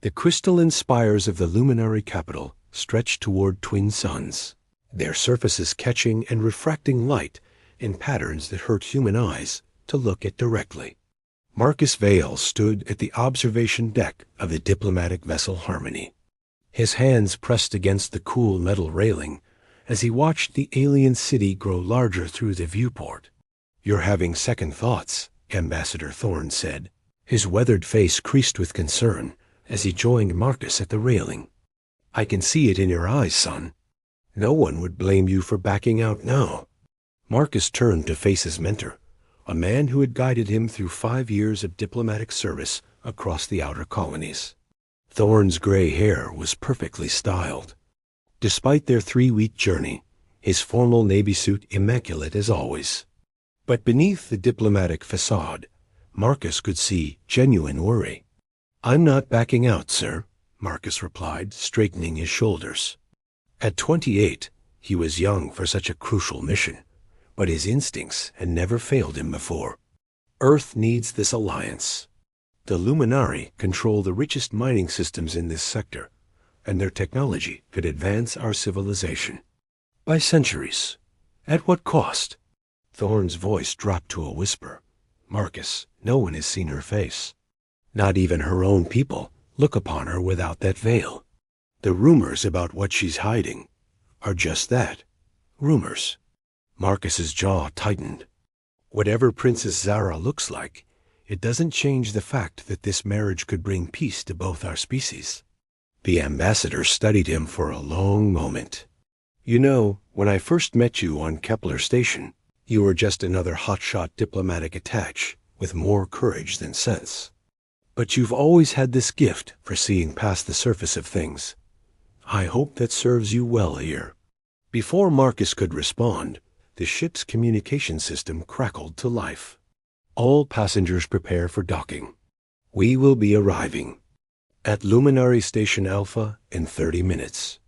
The crystalline spires of the luminary capital stretched toward twin suns, their surfaces catching and refracting light in patterns that hurt human eyes to look at directly. Marcus Vale stood at the observation deck of the diplomatic vessel Harmony, his hands pressed against the cool metal railing as he watched the alien city grow larger through the viewport. "You're having second thoughts," Ambassador Thorne said, his weathered face creased with concern as he joined Marcus at the railing. "I can see it in your eyes, son. No one would blame you for backing out now." Marcus turned to face his mentor, a man who had guided him through 5 years of diplomatic service across the outer colonies. Thorne's gray hair was perfectly styled. Despite their 3-week journey, his formal Navy suit immaculate as always. But beneath the diplomatic facade, Marcus could see genuine worry. "I'm not backing out, sir," Marcus replied, straightening his shoulders. At 28, he was young for such a crucial mission, but his instincts had never failed him before. Earth needs this alliance. The Luminari control the richest mining systems in this sector, and their technology could advance our civilization. By centuries. At what cost? Thorne's voice dropped to a whisper. "Marcus, no one has seen her face. Not even her own people look upon her without that veil. The rumors about what she's hiding are just that, rumors." Marcus's jaw tightened. Whatever Princess Zara looks like, it doesn't change the fact that this marriage could bring peace to both our species. The ambassador studied him for a long moment. "You know, when I first met you on Kepler Station, you were just another hotshot diplomatic attach with more courage than sense. But you've always had this gift for seeing past the surface of things. I hope that serves you well here." Before Marcus could respond, the ship's communication system crackled to life. "All passengers prepare for docking. We will be arriving at Luminary Station Alpha in 30 minutes.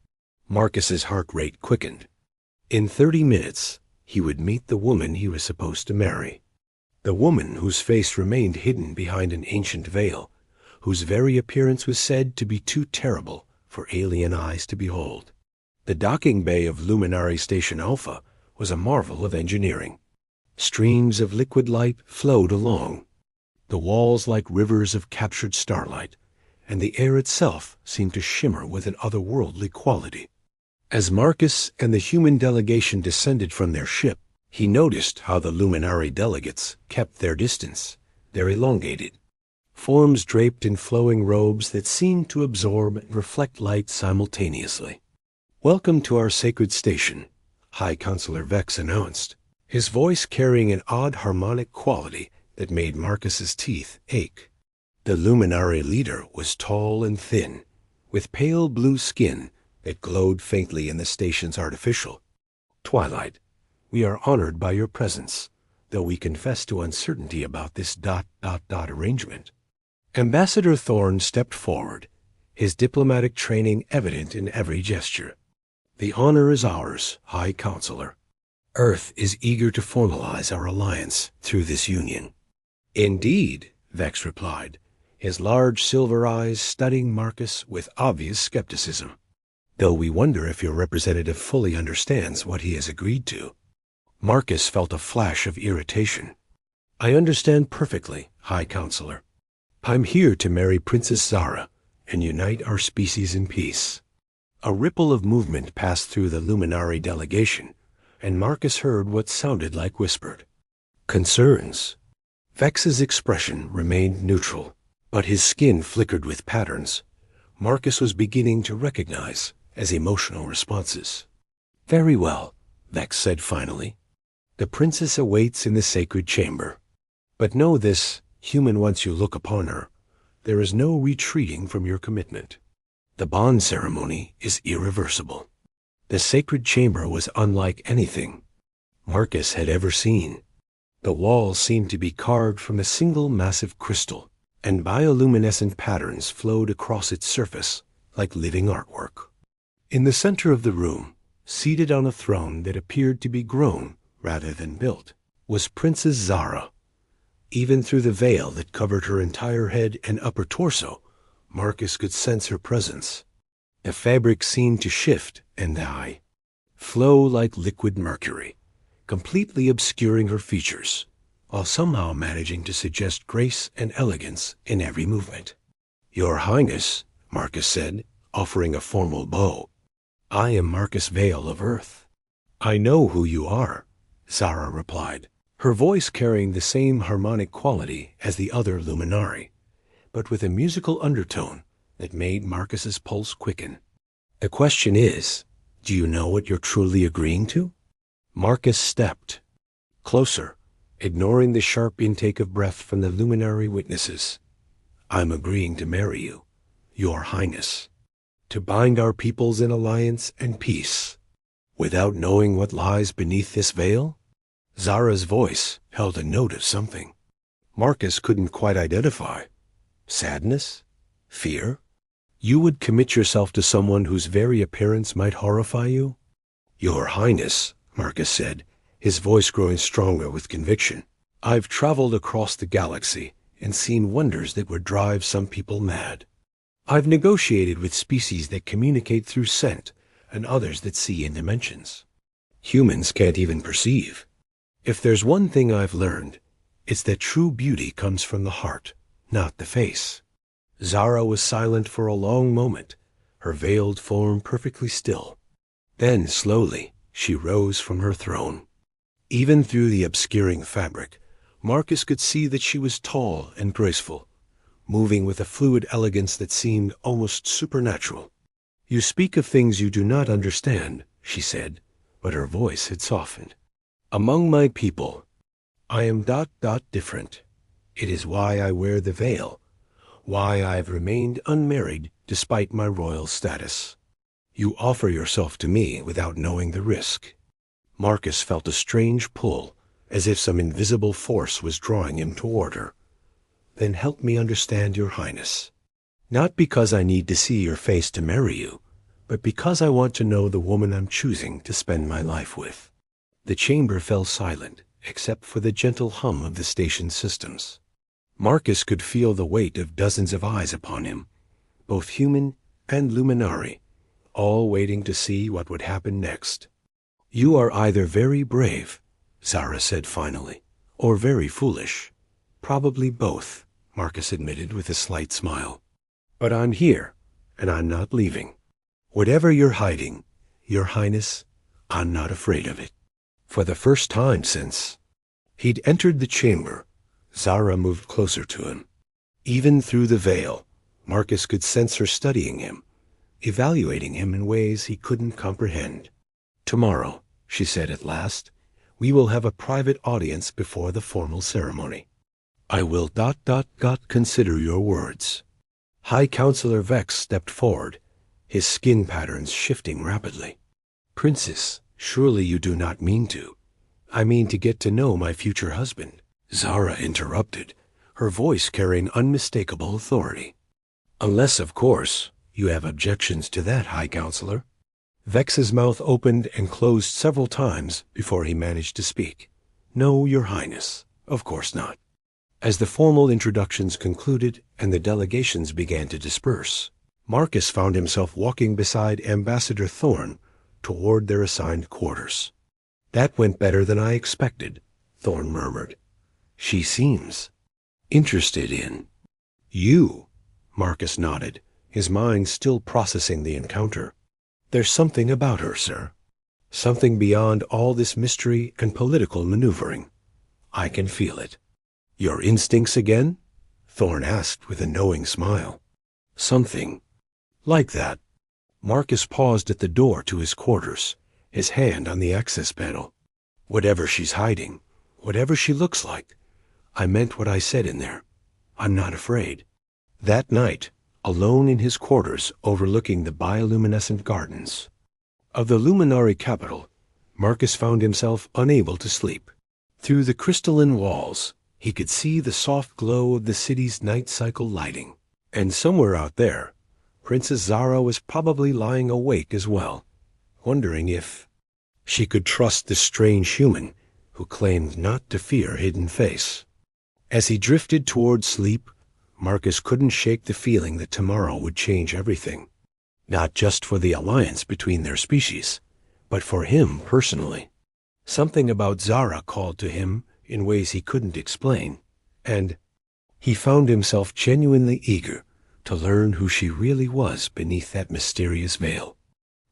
Marcus's heart rate quickened. In 30 minutes, he would meet the woman he was supposed to marry. The woman whose face remained hidden behind an ancient veil, whose very appearance was said to be too terrible for alien eyes to behold. The docking bay of Luminary Station Alpha was a marvel of engineering. Streams of liquid light flowed along, the walls like rivers of captured starlight, and the air itself seemed to shimmer with an otherworldly quality. As Marcus and the human delegation descended from their ship, he noticed how the Luminari delegates kept their distance. They're elongated, forms draped in flowing robes that seemed to absorb and reflect light simultaneously. "Welcome to our sacred station," High Counselor Vex announced, his voice carrying an odd harmonic quality that made Marcus's teeth ache. The Luminari leader was tall and thin, with pale blue skin that glowed faintly in the station's artificial twilight. "We are honored by your presence, though we confess to uncertainty about this ... arrangement." Ambassador Thorne stepped forward, his diplomatic training evident in every gesture. "The honor is ours, High Counselor. Earth is eager to formalize our alliance through this union." "Indeed," Vex replied, his large silver eyes studying Marcus with obvious skepticism. "Though we wonder if your representative fully understands what he has agreed to." Marcus felt a flash of irritation. "I understand perfectly, High Counselor. I'm here to marry Princess Zara and unite our species in peace." A ripple of movement passed through the Luminari delegation, and Marcus heard what sounded like whispered concerns. Vex's expression remained neutral, but his skin flickered with patterns Marcus was beginning to recognize as emotional responses. "Very well," Vex said finally. "The princess awaits in the sacred chamber. But know this, human, once you look upon her, there is no retreating from your commitment. The bond ceremony is irreversible." The sacred chamber was unlike anything Marcus had ever seen. The walls seemed to be carved from a single massive crystal, and bioluminescent patterns flowed across its surface like living artwork. In the center of the room, seated on a throne that appeared to be grown rather than built, was Princess Zara. Even through the veil that covered her entire head and upper torso, Marcus could sense her presence. The fabric seemed to shift and flow like liquid mercury, completely obscuring her features, while somehow managing to suggest grace and elegance in every movement. "Your Highness," Marcus said, offering a formal bow. "I am Marcus Vale of Earth." "I know who you are," Zara replied, her voice carrying the same harmonic quality as the other Luminari, but with a musical undertone that made Marcus's pulse quicken. "The question is, do you know what you're truly agreeing to?" Marcus stepped closer, ignoring the sharp intake of breath from the luminary witnesses. "I'm agreeing to marry you, Your Highness, to bind our peoples in alliance and peace, without knowing what lies beneath this veil." Zara's voice held a note of something Marcus couldn't quite identify. Sadness? Fear? "You would commit yourself to someone whose very appearance might horrify you?" "Your Highness," Marcus said, his voice growing stronger with conviction, "I've traveled across the galaxy and seen wonders that would drive some people mad. I've negotiated with species that communicate through scent and others that see in dimensions humans can't even perceive. If there's one thing I've learned, it's that true beauty comes from the heart, not the face." Zara was silent for a long moment, her veiled form perfectly still. Then, slowly, she rose from her throne. Even through the obscuring fabric, Marcus could see that she was tall and graceful, moving with a fluid elegance that seemed almost supernatural. "You speak of things you do not understand," she said, but her voice had softened. "Among my people, I am different. It is why I wear the veil, why I've remained unmarried despite my royal status. You offer yourself to me without knowing the risk." Marcus felt a strange pull, as if some invisible force was drawing him toward her. "Then help me understand, Your Highness. Not because I need to see your face to marry you, but because I want to know the woman I'm choosing to spend my life with." The chamber fell silent, except for the gentle hum of the station systems. Marcus could feel the weight of dozens of eyes upon him, both human and Luminari, all waiting to see what would happen next. "You are either very brave," Zara said finally, "or very foolish." "Probably both," Marcus admitted with a slight smile. "But I'm here, and I'm not leaving. Whatever you're hiding, Your Highness, I'm not afraid of it." For the first time since he'd entered the chamber, Zara moved closer to him. Even through the veil, Marcus could sense her studying him, evaluating him in ways he couldn't comprehend. "Tomorrow," she said at last, "we will have a private audience before the formal ceremony. I will consider your words." High Counselor Vex stepped forward, his skin patterns shifting rapidly. "Princess, surely you do not mean to. I mean to get to know my future husband," Zara interrupted, her voice carrying unmistakable authority. "Unless, of course, you have objections to that, High Counselor." Vex's mouth opened and closed several times before he managed to speak. "No, Your Highness, of course not." As the formal introductions concluded and the delegations began to disperse, Marcus found himself walking beside Ambassador Thorn toward their assigned quarters. "That went better than I expected," Thorn murmured. "She seems interested in you." Marcus nodded, his mind still processing the encounter. "There's something about her, sir. Something beyond all this mystery and political maneuvering. I can feel it." "Your instincts again?" Thorn asked with a knowing smile. "Something like that." Marcus paused at the door to his quarters, his hand on the access panel. "Whatever she's hiding, whatever she looks like, I meant what I said in there. I'm not afraid." That night, alone in his quarters overlooking the bioluminescent gardens of the Luminari capital, Marcus found himself unable to sleep. Through the crystalline walls, he could see the soft glow of the city's night cycle lighting. And somewhere out there, Princess Zara was probably lying awake as well, wondering if she could trust this strange human who claimed not to fear Hidden Face. As he drifted toward sleep, Marcus couldn't shake the feeling that tomorrow would change everything. Not just for the alliance between their species, but for him personally. Something about Zara called to him in ways he couldn't explain, and he found himself genuinely eager to learn who she really was beneath that mysterious veil.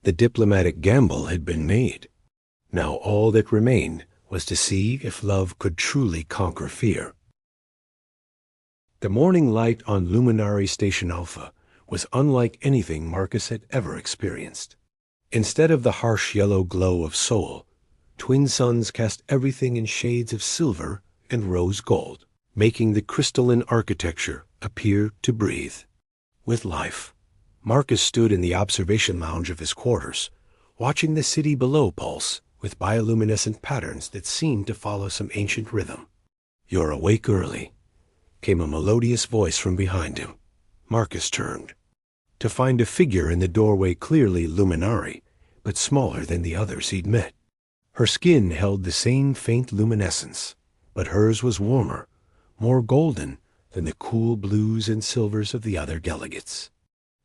The diplomatic gamble had been made. Now all that remained was to see if love could truly conquer fear. The morning light on Luminary Station Alpha was unlike anything Marcus had ever experienced. Instead of the harsh yellow glow of Sol, twin suns cast everything in shades of silver and rose gold, making the crystalline architecture appear to breathe with life. Marcus stood in the observation lounge of his quarters, watching the city below pulse with bioluminescent patterns that seemed to follow some ancient rhythm. "You're awake early," came a melodious voice from behind him. Marcus turned to find a figure in the doorway, clearly Luminary, but smaller than the others he'd met. Her skin held the same faint luminescence, but hers was warmer, more golden than the cool blues and silvers of the other delegates.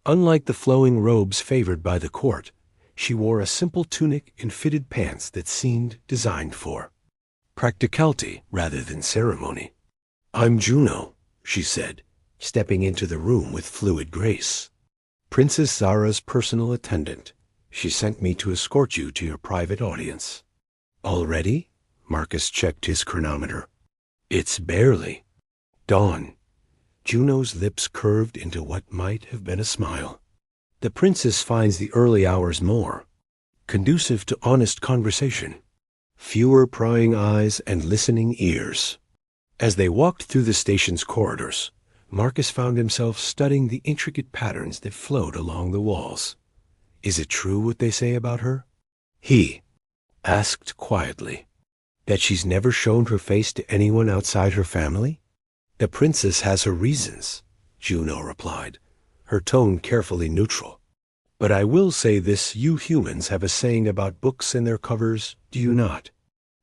Unlike the flowing robes favored by the court, she wore a simple tunic and fitted pants that seemed designed for practicality rather than ceremony. "I'm Juno," she said, stepping into the room with fluid grace. "Princess Zara's personal attendant. She sent me to escort you to your private audience." "Already?" Marcus checked his chronometer. "It's barely dawn." Juno's lips curved into what might have been a smile. "The princess finds the early hours more conducive to honest conversation, fewer prying eyes and listening ears." As they walked through the station's corridors, Marcus found himself studying the intricate patterns that flowed along the walls. "Is it true what they say about her?" he asked quietly. "That she's never shown her face to anyone outside her family?" "The princess has her reasons," Juno replied, her tone carefully neutral. "But I will say this, you humans have a saying about books and their covers, do you not?"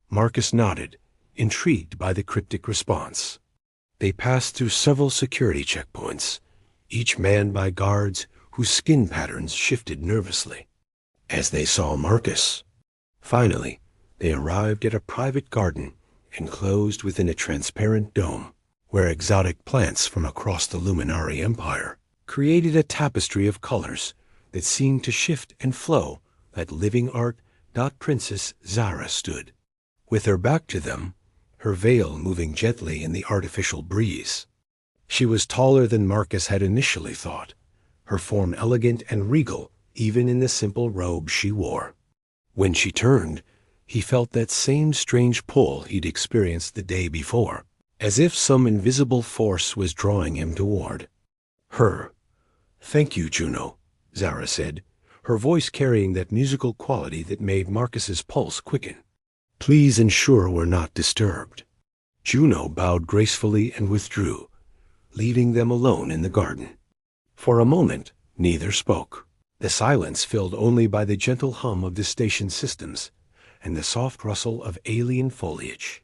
Marcus nodded, intrigued by the cryptic response. They passed through several security checkpoints, each manned by guards whose skin patterns shifted nervously as they saw Marcus. Finally, they arrived at a private garden enclosed within a transparent dome, where exotic plants from across the Luminary Empire created a tapestry of colors that seemed to shift and flow like living art. Princess Zara stood, with her back to them, her veil moving gently in the artificial breeze. She was taller than Marcus had initially thought, her form elegant and regal even in the simple robe she wore. When she turned, he felt that same strange pull he'd experienced the day before, as if some invisible force was drawing him toward her. "Thank you, Juno," Zara said, her voice carrying that musical quality that made Marcus's pulse quicken. "Please ensure we're not disturbed." Juno bowed gracefully and withdrew, leaving them alone in the garden. For a moment, neither spoke, the silence filled only by the gentle hum of the station systems and the soft rustle of alien foliage.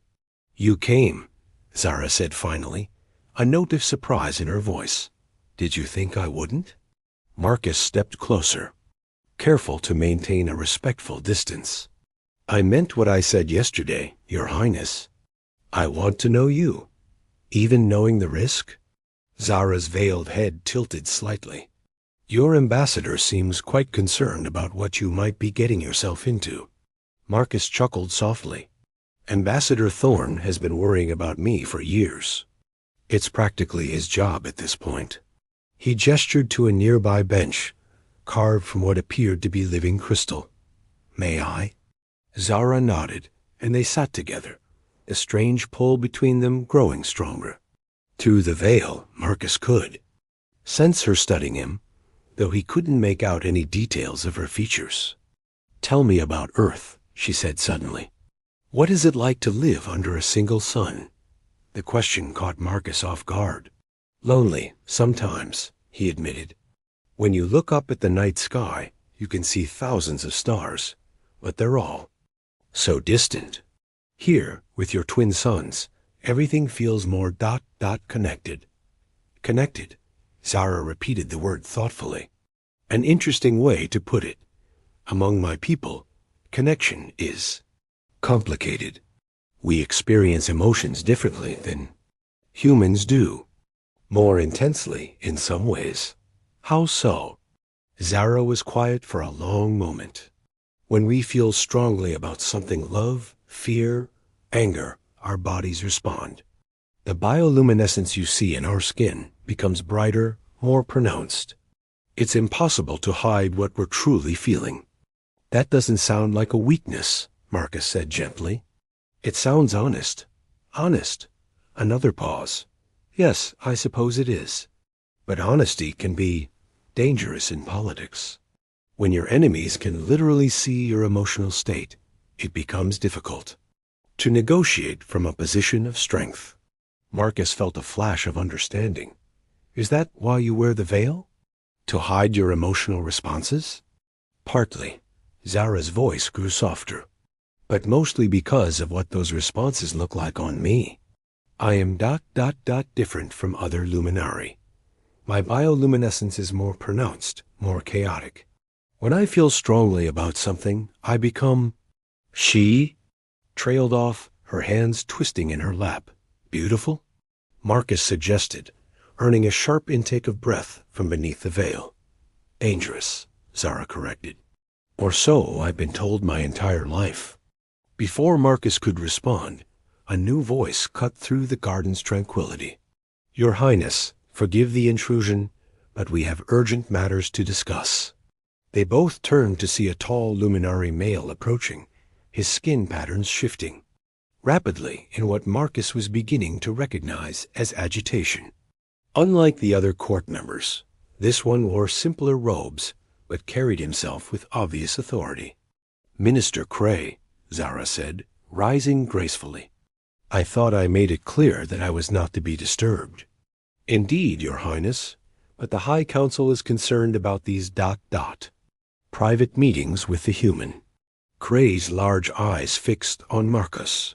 "You came," Zara said finally, a note of surprise in her voice. "Did you think I wouldn't?" Marcus stepped closer, careful to maintain a respectful distance. "I meant what I said yesterday, Your Highness. I want to know you, even knowing the risk." Zara's veiled head tilted slightly. "Your ambassador seems quite concerned about what you might be getting yourself into." Marcus chuckled softly. "Ambassador Thorne has been worrying about me for years. It's practically his job at this point." He gestured to a nearby bench, carved from what appeared to be living crystal. "May I?" Zara nodded, and they sat together, the strange pull between them growing stronger. Through the veil, Marcus could sense her studying him, though he couldn't make out any details of her features. "Tell me about Earth," she said suddenly. "What is it like to live under a single sun?" The question caught Marcus off guard. "Lonely, sometimes," he admitted. "When you look up at the night sky, you can see thousands of stars, but they're all so distant. Here, with your twin suns, everything feels more connected. Connected. Zara repeated the word thoughtfully. An interesting way to put it. Among my people, connection is complicated. We experience emotions differently than humans do. More intensely in some ways. How so? Zara was quiet for a long moment. When we feel strongly about something, love, fear, anger, our bodies respond. The bioluminescence you see in our skin becomes brighter, more pronounced. It's impossible to hide what we're truly feeling. That doesn't sound like a weakness, Marcus said gently. It sounds honest. Honest. Another pause. Yes, I suppose it is. But honesty can be dangerous in politics. When your enemies can literally see your emotional state, it becomes difficult to negotiate from a position of strength. Marcus felt a flash of understanding. Is that why you wear the veil? To hide your emotional responses? Partly. Zara's voice grew softer. But mostly because of what those responses look like on me. I am different from other luminari. My bioluminescence is more pronounced, more chaotic. When I feel strongly about something, I become... She trailed off, her hands twisting in her lap. Beautiful? Marcus suggested, earning a sharp intake of breath from beneath the veil. Dangerous, Zara corrected. Or so I've been told my entire life. Before Marcus could respond, a new voice cut through the garden's tranquility. Your Highness, forgive the intrusion, but we have urgent matters to discuss. They both turned to see a tall luminary male approaching, his skin patterns shifting rapidly in what Marcus was beginning to recognize as agitation. Unlike the other court members, this one wore simpler robes, but carried himself with obvious authority. Minister Cray, Zara said, rising gracefully. I thought I made it clear that I was not to be disturbed. Indeed, Your Highness, but the High Council is concerned about these private meetings with the human. Cray's large eyes fixed on Marcus,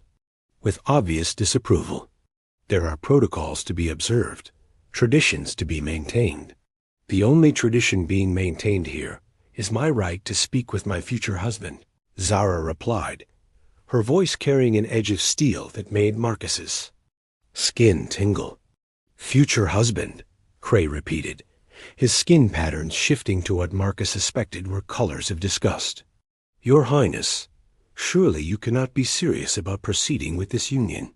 with obvious disapproval. There are protocols to be observed, traditions to be maintained. The only tradition being maintained here is my right to speak with my future husband, Zara replied, her voice carrying an edge of steel that made Marcus's skin tingle. Future husband, Cray repeated, his skin patterns shifting to what Marcus suspected were colors of disgust. Your Highness, surely you cannot be serious about proceeding with this union.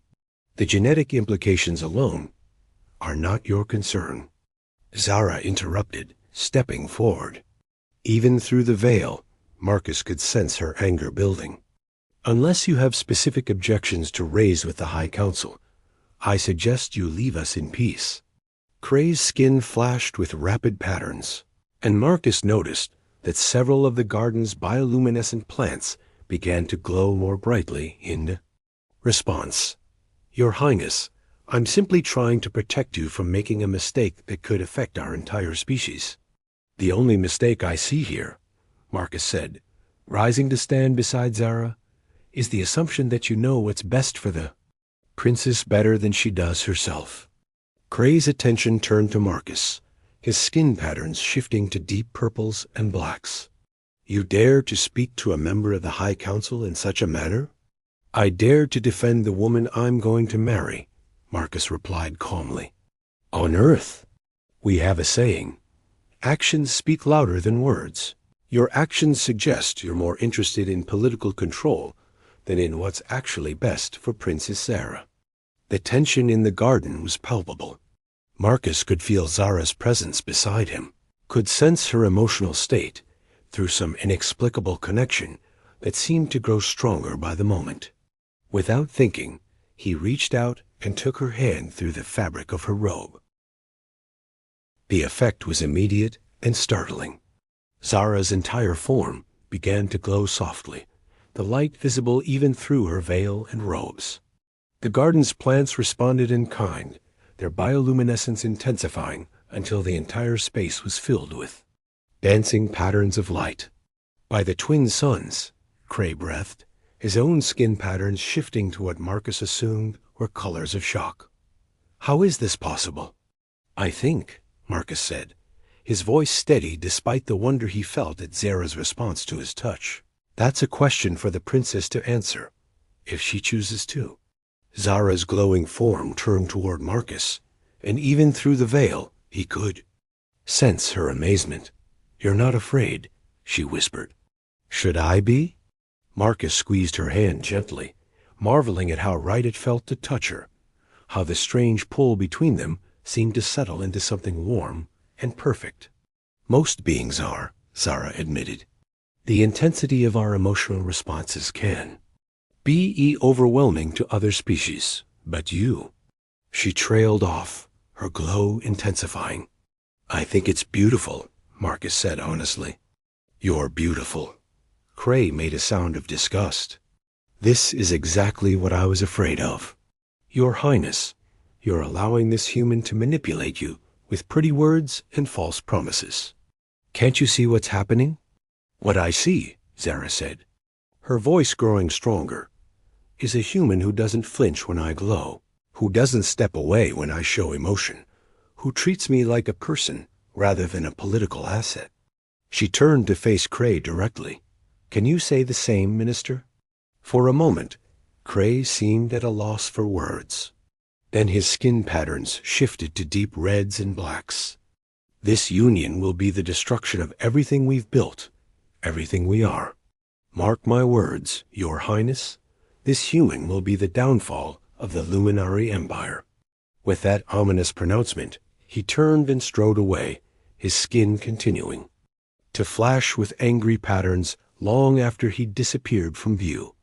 The genetic implications alone are not your concern. Zara interrupted, stepping forward. Even through the veil, Marcus could sense her anger building. Unless you have specific objections to raise with the High Council, I suggest you leave us in peace. Cray's skin flashed with rapid patterns, and Marcus noticed that several of the garden's bioluminescent plants began to glow more brightly in response. Your Highness, I'm simply trying to protect you from making a mistake that could affect our entire species. The only mistake I see here, Marcus said, rising to stand beside Zara, is the assumption that you know what's best for the princess better than she does herself. Cray's attention turned to Marcus, his skin patterns shifting to deep purples and blacks. You dare to speak to a member of the High Council in such a manner? I dare to defend the woman I'm going to marry, Marcus replied calmly. On Earth, we have a saying, actions speak louder than words. Your actions suggest you're more interested in political control than in what's actually best for Princess Zara. The tension in the garden was palpable. Marcus could feel Zara's presence beside him, could sense her emotional state through some inexplicable connection that seemed to grow stronger by the moment. Without thinking, he reached out and took her hand through the fabric of her robe. The effect was immediate and startling. Zara's entire form began to glow softly, the light visible even through her veil and robes. The garden's plants responded in kind, their bioluminescence intensifying until the entire space was filled with dancing patterns of light. By the twin suns, Cray breathed, his own skin patterns shifting to what Marcus assumed were colors of shock. How is this possible? I think, Marcus said, his voice steady despite the wonder he felt at Zara's response to his touch. That's a question for the princess to answer, if she chooses to. Zara's glowing form turned toward Marcus, and even through the veil he could sense her amazement. You're not afraid, she whispered. Should I be? Marcus squeezed her hand gently, marveling at how right it felt to touch her, how the strange pull between them seemed to settle into something warm and perfect. Most beings are, Zara admitted. The intensity of our emotional responses can be overwhelming to other species, but you. She trailed off, her glow intensifying. I think it's beautiful, Marcus said honestly. You're beautiful. Cray made a sound of disgust. This is exactly what I was afraid of. Your Highness, you're allowing this human to manipulate you with pretty words and false promises. Can't you see what's happening? What I see, Zara said, her voice growing stronger, is a human who doesn't flinch when I glow, who doesn't step away when I show emotion, who treats me like a person rather than a political asset. She turned to face Cray directly. Can you say the same, Minister? For a moment, Cray seemed at a loss for words. Then his skin patterns shifted to deep reds and blacks. This union will be the destruction of everything we've built, everything we are. Mark my words, Your Highness, this human will be the downfall of the Luminary Empire. With that ominous pronouncement, he turned and strode away, his skin continuing to flash with angry patterns long after he disappeared from view.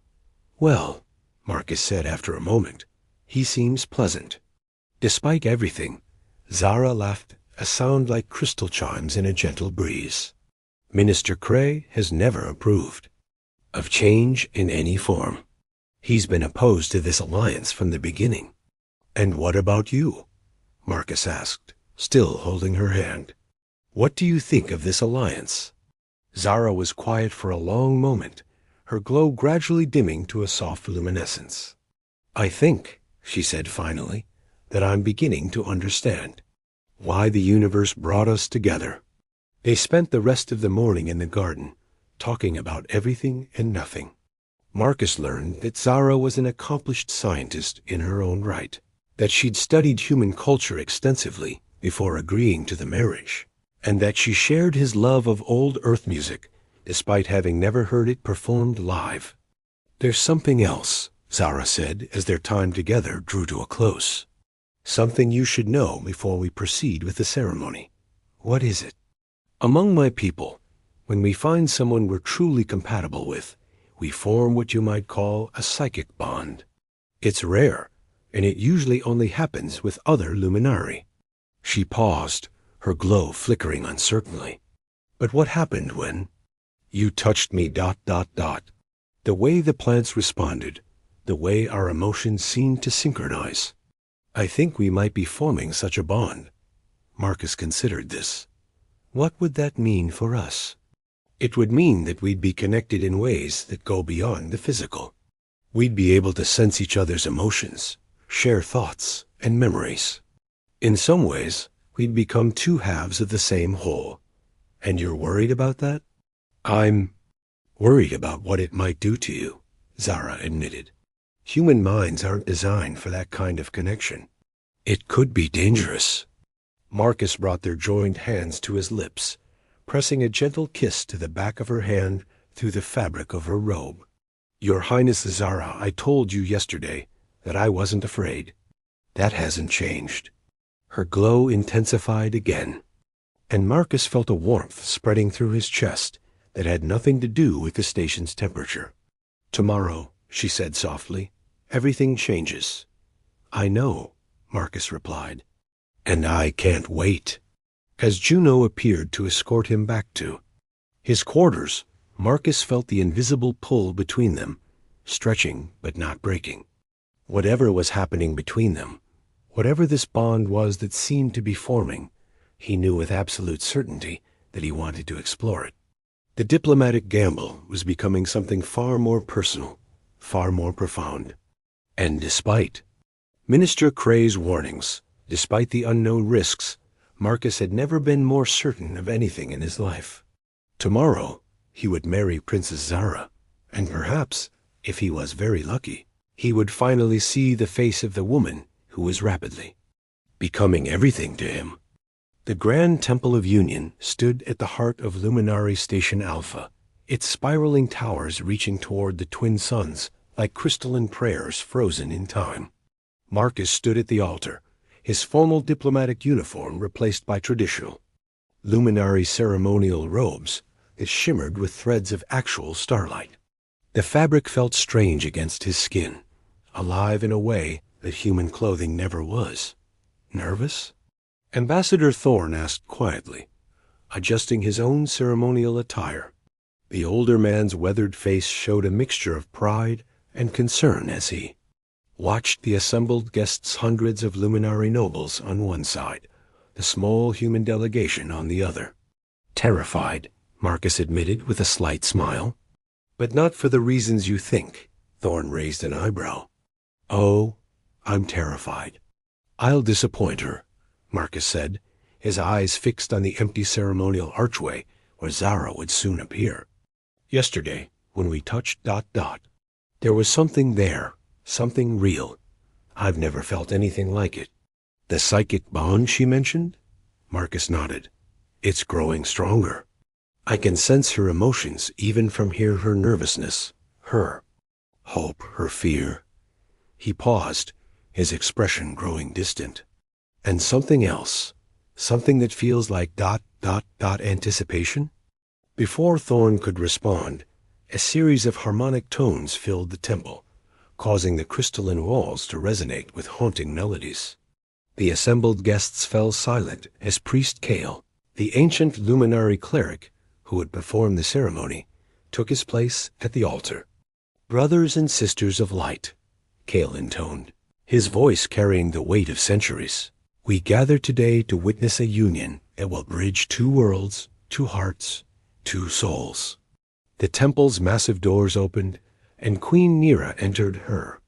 Well, Marcus said after a moment, he seems pleasant. Despite everything, Zara laughed, a sound like crystal chimes in a gentle breeze. Minister Cray has never approved of change in any form. He's been opposed to this alliance from the beginning. And what about you? Marcus asked, still holding her hand. What do you think of this alliance? Zara was quiet for a long moment, her glow gradually dimming to a soft luminescence. I think, she said finally, that I'm beginning to understand why the universe brought us together. They spent the rest of the morning in the garden, talking about everything and nothing. Marcus learned that Zara was an accomplished scientist in her own right, that she'd studied human culture extensively before agreeing to the marriage, and that she shared his love of old Earth music, despite having never heard it performed live. There's something else, Zara said as their time together drew to a close. Something you should know before we proceed with the ceremony. What is it? Among my people, when we find someone we're truly compatible with, we form what you might call a psychic bond. It's rare, and it usually only happens with other luminari. She paused, her glow flickering uncertainly. But what happened when you touched me ... The way the plants responded, the way our emotions seemed to synchronize. I think we might be forming such a bond. Marcus considered this. What would that mean for us? It would mean that we'd be connected in ways that go beyond the physical. We'd be able to sense each other's emotions, share thoughts and memories. In some ways, we'd become two halves of the same whole. And you're worried about that? I'm worried about what it might do to you, Zara admitted. Human minds aren't designed for that kind of connection. It could be dangerous. Marcus brought their joined hands to his lips, pressing a gentle kiss to the back of her hand through the fabric of her robe. Your Highness Zara, I told you yesterday that I wasn't afraid. That hasn't changed. Her glow intensified again, and Marcus felt a warmth spreading through his chest that had nothing to do with the station's temperature. Tomorrow, she said softly, everything changes. I know, Marcus replied, and I can't wait. As Juno appeared to escort him back to his quarters, Marcus felt the invisible pull between them, stretching but not breaking. Whatever was happening between them, whatever this bond was that seemed to be forming, he knew with absolute certainty that he wanted to explore it. The diplomatic gamble was becoming something far more personal, far more profound. And despite Minister Cray's warnings, despite the unknown risks Marcus had never been more certain of anything in his life. Tomorrow, he would marry Princess Zara, and perhaps, if he was very lucky, he would finally see the face of the woman who was rapidly becoming everything to him. The Grand Temple of Union stood at the heart of Luminary Station Alpha, its spiraling towers reaching toward the twin suns like crystalline prayers frozen in time. Marcus stood at the altar, his formal diplomatic uniform replaced by traditional, luminary ceremonial robes that shimmered with threads of actual starlight. The fabric felt strange against his skin, alive in a way that human clothing never was. Nervous? Ambassador Thorne asked quietly, adjusting his own ceremonial attire. The older man's weathered face showed a mixture of pride and concern as he watched the assembled guests, hundreds of luminary nobles on one side, the small human delegation on the other. Terrified, Marcus admitted with a slight smile. But not for the reasons you think. Thorne raised an eyebrow. Oh, I'm terrified. I'll disappoint her, Marcus said, his eyes fixed on the empty ceremonial archway where Zara would soon appear. Yesterday, when we touched ... there was something there, something real. I've never felt anything like it. The psychic bond she mentioned? Marcus nodded. It's growing stronger. I can sense her emotions even from here, her nervousness, her hope, her fear. He paused, his expression growing distant. And something else, something that feels like ... anticipation? Before Thorne could respond, a series of harmonic tones filled the temple, causing the crystalline walls to resonate with haunting melodies. The assembled guests fell silent as Priest Kale, the ancient luminary cleric who would perform the ceremony, took his place at the altar. Brothers and sisters of light, Kale intoned, his voice carrying the weight of centuries. We gather today to witness a union that will bridge two worlds, two hearts, two souls. The temple's massive doors opened, and Queen Nira entered her,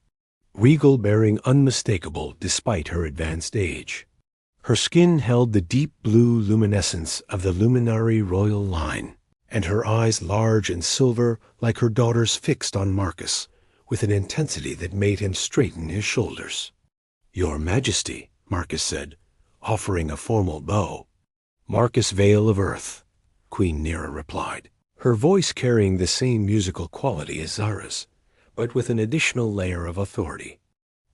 regal bearing unmistakable despite her advanced age. Her skin held the deep blue luminescence of the luminary royal line, and her eyes large and silver like her daughter's fixed on Marcus, with an intensity that made him straighten his shoulders. Your Majesty, Marcus said, offering a formal bow. Marcus Vale of Earth, Queen Nira replied, her voice carrying the same musical quality as Zara's, but with an additional layer of authority.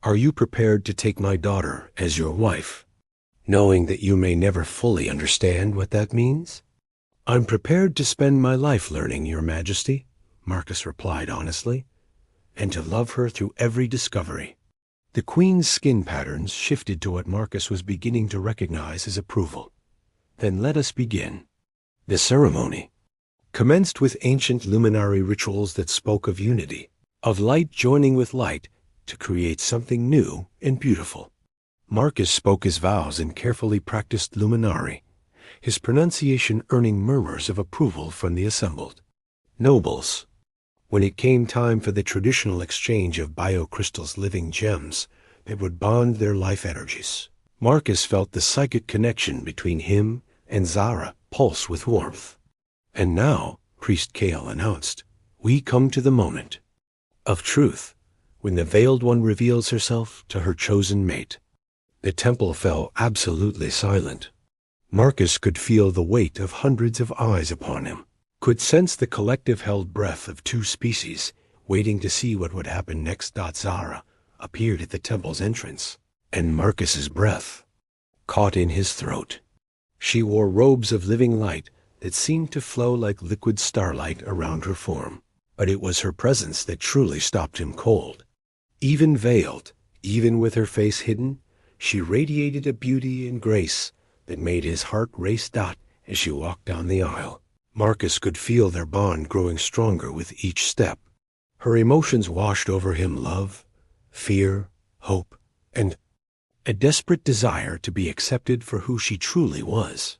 Are you prepared to take my daughter as your wife, knowing that you may never fully understand what that means? I'm prepared to spend my life learning, Your Majesty, Marcus replied honestly, and to love her through every discovery. The Queen's skin patterns shifted to what Marcus was beginning to recognize as approval. Then let us begin. The ceremony commenced with ancient luminary rituals that spoke of unity, of light joining with light to create something new and beautiful. Marcus spoke his vows in carefully practiced luminary, his pronunciation earning murmurs of approval from the assembled nobles. When it came time for the traditional exchange of biocrystals, living gems that would bond their life energies, Marcus felt the psychic connection between him and Zara pulse with warmth. And now, Priest Kale announced, we come to the moment of truth, when the Veiled One reveals herself to her chosen mate. The temple fell absolutely silent. Marcus could feel the weight of hundreds of eyes upon him, could sense the collective held breath of two species waiting to see what would happen next. Zara appeared at the temple's entrance, and Marcus's breath caught in his throat. She wore robes of living light that seemed to flow like liquid starlight around her form, but it was her presence that truly stopped him cold. Even veiled, even with her face hidden, she radiated a beauty and grace that made his heart race. As she walked down the aisle, Marcus could feel their bond growing stronger with each step. Her emotions washed over him: love, fear, hope, and a desperate desire to be accepted for who she truly was.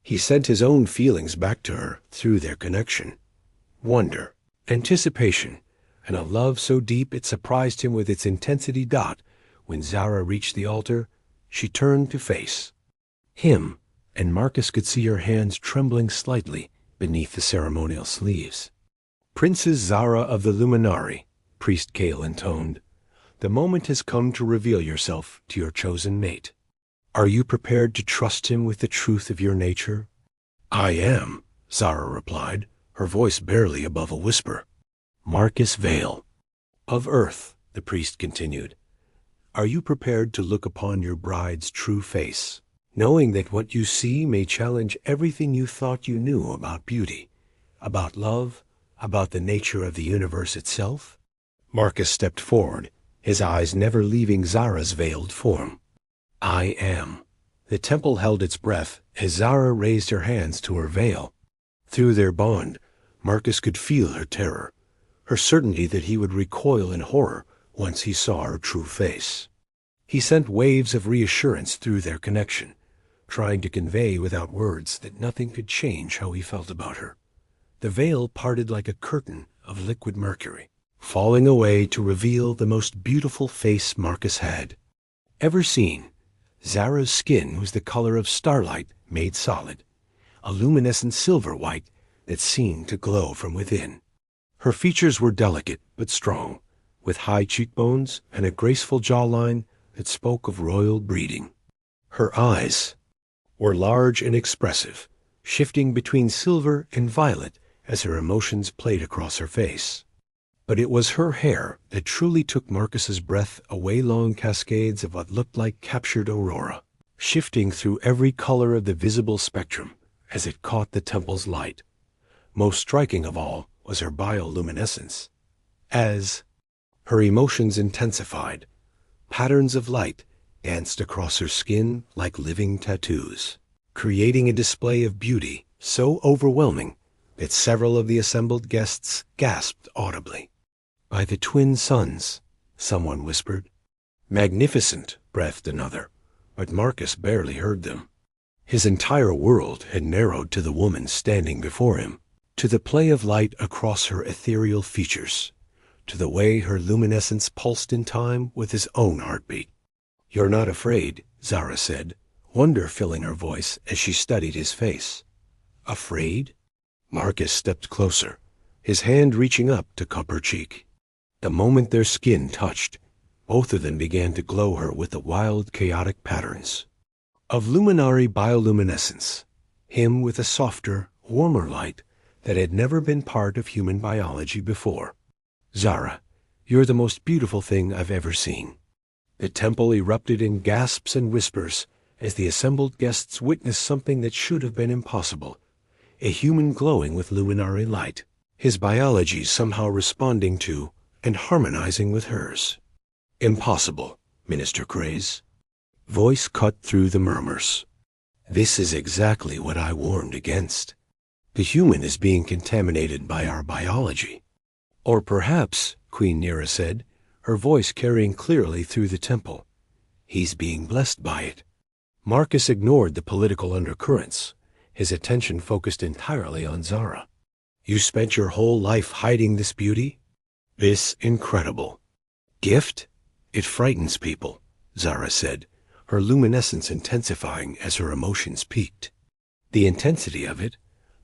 He sent his own feelings back to her through their connection: wonder, anticipation, and a love so deep it surprised him with its intensity. When Zara reached the altar, she turned to face him, and Marcus could see her hands trembling slightly beneath the ceremonial sleeves. "Princess Zara of the Luminari," Priest Kale intoned, "the moment has come to reveal yourself to your chosen mate. Are you prepared to trust him with the truth of your nature?" "I am," Zara replied, her voice barely above a whisper. "Marcus Vale." "Of Earth," the priest continued, "are you prepared to look upon your bride's true face, knowing that what you see may challenge everything you thought you knew about beauty, about love, about the nature of the universe itself?" Marcus stepped forward, his eyes never leaving Zara's veiled form. "I am." The temple held its breath as Zara raised her hands to her veil. Through their bond, Marcus could feel her terror, her certainty that he would recoil in horror once he saw her true face. He sent waves of reassurance through their connection, trying to convey without words that nothing could change how he felt about her. The veil parted like a curtain of liquid mercury, falling away to reveal the most beautiful face Marcus had ever seen. Zara's skin was the color of starlight made solid, a luminescent silver white that seemed to glow from within. Her features were delicate but strong, with high cheekbones and a graceful jawline that spoke of royal breeding. Her eyes were large and expressive, shifting between silver and violet as her emotions played across her face. But it was her hair that truly took Marcus's breath away, long cascades of what looked like captured aurora, shifting through every color of the visible spectrum as it caught the temple's light. Most striking of all was her bioluminescence. As her emotions intensified, patterns of light danced across her skin like living tattoos, creating a display of beauty so overwhelming that several of the assembled guests gasped audibly. "By the twin suns," someone whispered. "Magnificent," breathed another, but Marcus barely heard them. His entire world had narrowed to the woman standing before him, to the play of light across her ethereal features, to the way her luminescence pulsed in time with his own heartbeat. "You're not afraid," Zara said, wonder filling her voice as she studied his face. "Afraid?" Marcus stepped closer, his hand reaching up to cup her cheek. The moment their skin touched, both of them began to glow her with the wild, chaotic patterns of luminary bioluminescence, him with a softer, warmer light that had never been part of human biology before. "Zara, you're the most beautiful thing I've ever seen." The temple erupted in gasps and whispers as the assembled guests witnessed something that should have been impossible, a human glowing with luminary light, his biology somehow responding to and harmonizing with hers. "Impossible," Minister Craze voice cut through the murmurs. "This is exactly what I warned against. The human is being contaminated by our biology." "Or perhaps," Queen Nera said, her voice carrying clearly through the temple, "he's being blessed by it." Marcus ignored the political undercurrents, his attention focused entirely on Zara. "You spent your whole life hiding this beauty? This incredible gift? It frightens people," Zara said, her luminescence intensifying as her emotions peaked. "The intensity of it,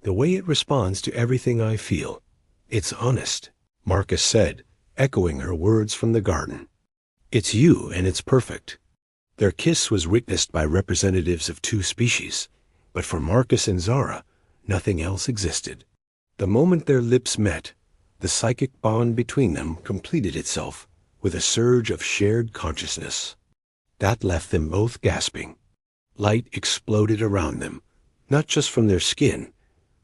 the way it responds to everything I feel, it's honest," Marcus said, echoing her words from the garden. "It's you and it's perfect." Their kiss was witnessed by representatives of two species, but for Marcus and Zara, nothing else existed. The moment their lips met, the psychic bond between them completed itself with a surge of shared consciousness. That left them both gasping. Light exploded around them, not just from their skin,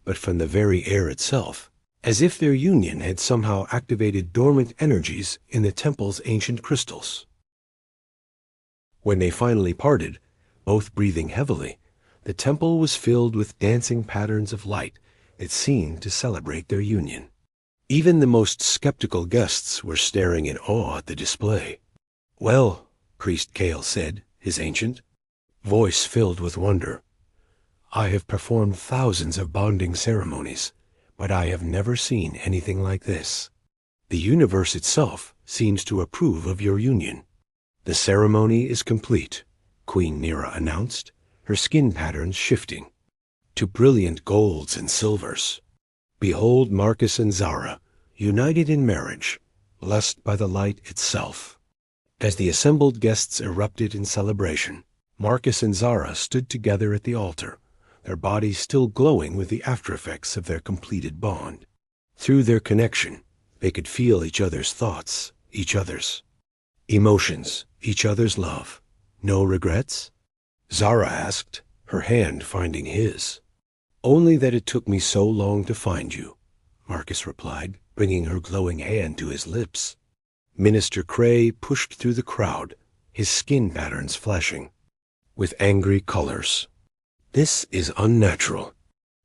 but from the very air itself, as if their union had somehow activated dormant energies in the temple's ancient crystals. When they finally parted, both breathing heavily, the temple was filled with dancing patterns of light that seemed to celebrate their union. Even the most skeptical guests were staring in awe at the display. "Well," Priest Kale said, his ancient voice filled with wonder, "I have performed thousands of bonding ceremonies, but I have never seen anything like this. The universe itself seems to approve of your union." "The ceremony is complete," Queen Nera announced, her skin patterns shifting to brilliant golds and silvers. Behold Marcus and Zara, united in marriage, blessed by the light itself. As the assembled guests erupted in celebration, Marcus and Zara stood together at the altar, their bodies still glowing with the aftereffects of their completed bond. Through their connection, they could feel each other's thoughts, each other's emotions, each other's love. No regrets? Zara asked, her hand finding his. Only that it took me so long to find you, Marcus replied, bringing her glowing hand to his lips. Minister Cray pushed through the crowd, his skin patterns flashing with angry colors. This is unnatural.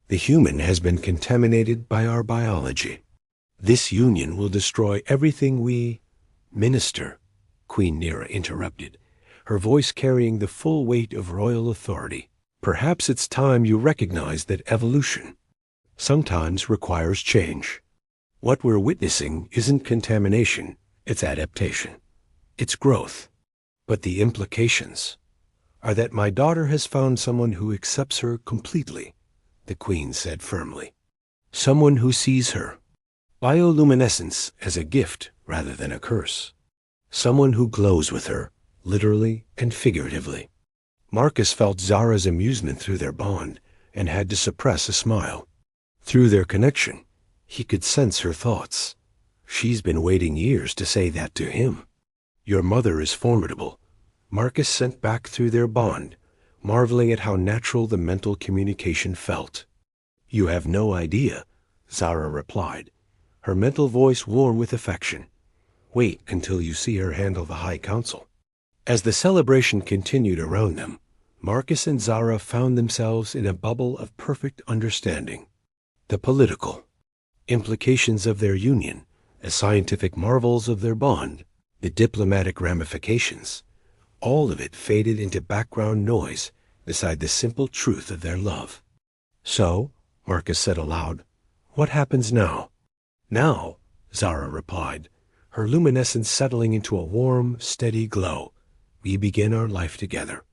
The human has been contaminated by our biology. This union will destroy everything we— Minister, Queen Nera interrupted, her voice carrying the full weight of royal authority. Perhaps it's time you recognize that evolution sometimes requires change. What we're witnessing isn't contamination, it's adaptation. It's growth. But the implications are that my daughter has found someone who accepts her completely, the Queen said firmly. Someone who sees her bioluminescence as a gift rather than a curse. Someone who glows with her, literally and figuratively. Marcus felt Zara's amusement through their bond and had to suppress a smile. Through their connection, he could sense her thoughts. She's been waiting years to say that to him. Your mother is formidable, Marcus sent back through their bond, marveling at how natural the mental communication felt. You have no idea, Zara replied, her mental voice warm with affection. Wait until you see her handle the High Council. As the celebration continued around them, Marcus and Zara found themselves in a bubble of perfect understanding. The political implications of their union, the scientific marvels of their bond, the diplomatic ramifications, all of it faded into background noise beside the simple truth of their love. So, Marcus said aloud, what happens now? Now, Zara replied, her luminescence settling into a warm, steady glow. We begin our life together.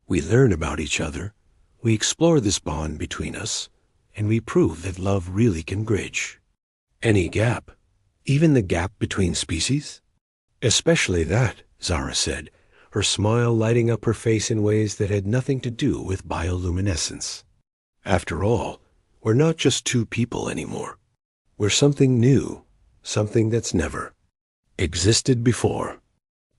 We learn about each other, we explore this bond between us, and we prove that love really can bridge any gap, even the gap between species. Especially that, Zara said, her smile lighting up her face in ways that had nothing to do with bioluminescence. After all, we're not just two people anymore. We're something new, something that's never existed before.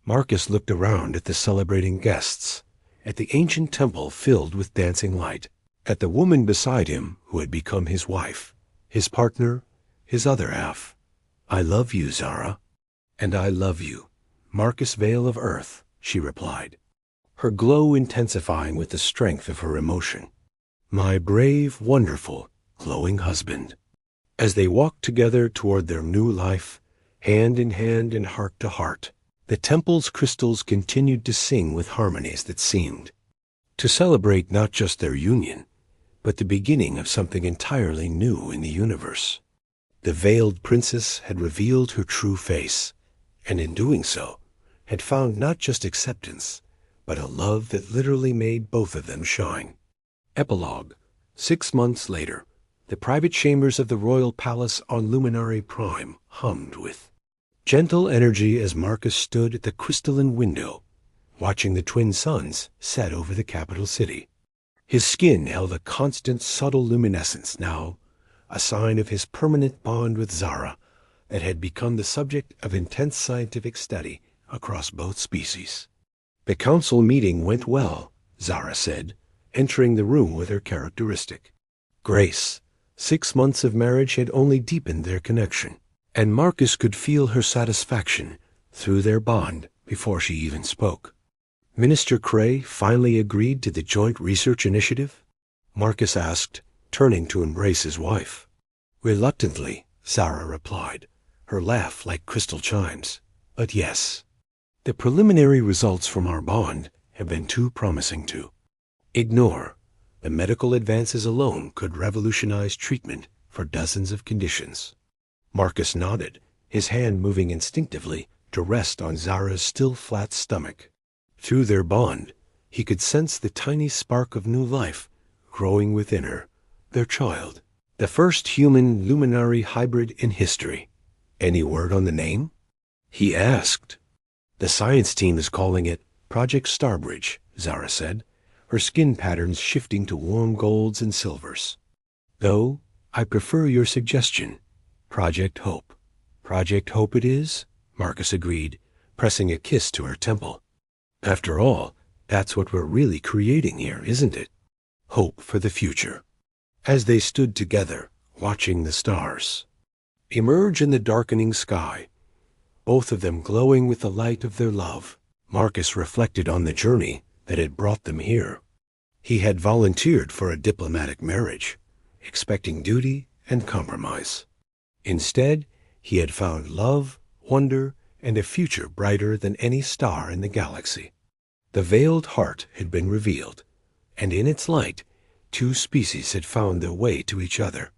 Marcus looked around at the celebrating guests, at the ancient temple filled with dancing light, at the woman beside him who had become his wife, his partner, his other half. I love you, Zara. And I love you, Marcus Vale of Earth, she replied, her glow intensifying with the strength of her emotion. My brave, wonderful, glowing husband. As they walked together toward their new life, hand in hand and heart to heart, the temple's crystals continued to sing with harmonies that seemed to celebrate not just their union, but the beginning of something entirely new in the universe. The veiled princess had revealed her true face, and in doing so, had found not just acceptance, but a love that literally made both of them shine. Epilogue. 6 months later, the private chambers of the royal palace on Luminary Prime hummed with gentle energy as Marcus stood at the crystalline window, watching the twin suns set over the capital city. His skin held a constant, subtle luminescence now, a sign of his permanent bond with Zara that had become the subject of intense scientific study across both species. The council meeting went well, Zara said, entering the room with her characteristic grace. 6 months of marriage had only deepened their connection, and Marcus could feel her satisfaction through their bond before she even spoke. Minister Cray finally agreed to the joint research initiative? Marcus asked, turning to embrace his wife. Reluctantly, Zara replied, her laugh like crystal chimes. But yes, the preliminary results from our bond have been too promising to ignore. The medical advances alone could revolutionize treatment for dozens of conditions. Marcus nodded, his hand moving instinctively to rest on Zara's still flat stomach. Through their bond, He could sense the tiny spark of new life growing within her, their child. The first human luminary hybrid in history. Any word on the name? He asked. The science team is calling it Project Starbridge, Zara said, her skin patterns shifting to warm golds and silvers. Though, I prefer your suggestion, Project Hope. Project Hope it is, Marcus agreed, pressing a kiss to her temple. After all, that's what we're really creating here, isn't it? Hope for the future. As they stood together, watching the stars emerge in the darkening sky, both of them glowing with the light of their love, Marcus reflected on the journey that had brought them here. He had volunteered for a diplomatic marriage, expecting duty and compromise. Instead, he had found love, wonder, and a future brighter than any star in the galaxy. The veiled heart had been revealed, and in its light, two species had found their way to each other.